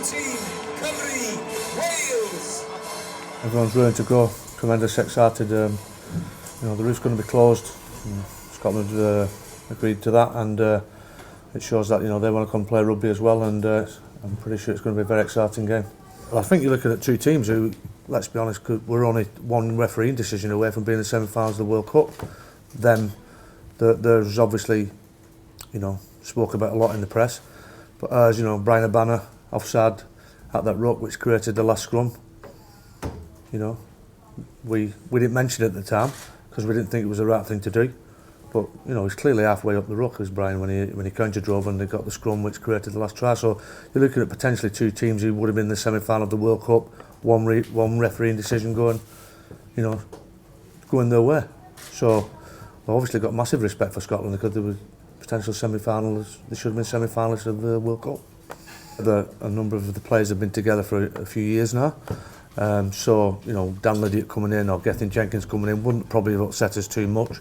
Team Cymru, Wales. Everyone's ready to go. Tremendous excited. The roof's going to be closed. Scotland agreed to that, and it shows that they want to come play rugby as well. And I'm pretty sure it's going to be a very exciting game. Well, I think you're looking at two teams who, let's be honest, we're only one refereeing decision away from being in the semi-finals of the World Cup. Then there's obviously, spoke about a lot in the press, but as Brian Abana offside at that ruck, which created the last scrum. We didn't mention it at the time because we didn't think it was the right thing to do. But he's clearly halfway up the ruck as Brian when he counter drove and they got the scrum which created the last try. So you're looking at potentially two teams who would have been in the semi-final of the World Cup. One refereeing decision going their way. So we've obviously got massive respect for Scotland because they were potential semi-finalists. They should have been semi-finalists of the World Cup. A number of the players have been together for a few years now. So Dan Lydiate coming in or Gethin Jenkins coming in wouldn't probably have upset us too much.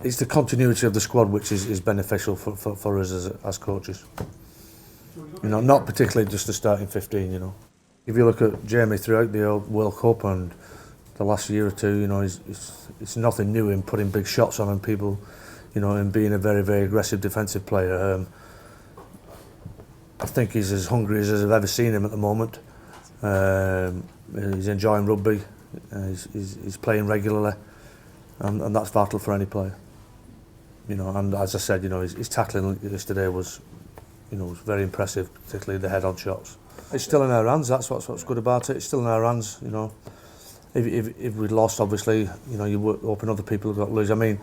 It's the continuity of the squad which is beneficial for us as coaches. Not particularly just the starting 15. If you look at Jamie throughout the World Cup and the last year or two, it's nothing new in putting big shots on and people, and being a very, very aggressive defensive player. I think he's as hungry as I've ever seen him at the moment. He's enjoying rugby. He's playing regularly, and that's vital for any player. And as I said, his tackling yesterday was very impressive, particularly the head-on shots. It's still in our hands. That's what's good about it. It's still in our hands. If we'd lost, obviously, you would hoping other people have got to lose. I mean,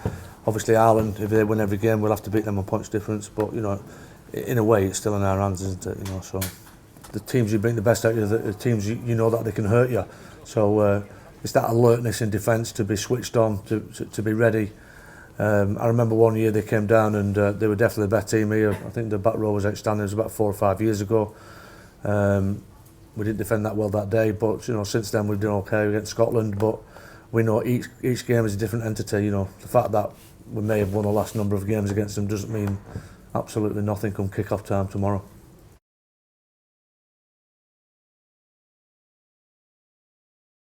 obviously Ireland, if they win every game, we'll have to beat them on points difference. But in a way, it's still in our hands, isn't it? So the teams who bring the best out of you, the teams that they can hurt you. So it's that alertness in defence to be switched on, to be ready. I remember one year they came down and they were definitely the best team here. I think the back row was outstanding. It was about 4 or 5 years ago. We didn't defend that well that day, but since then we've done okay against Scotland. But we know each game is a different entity. The fact that we may have won the last number of games against them doesn't mean absolutely nothing come kick-off time tomorrow.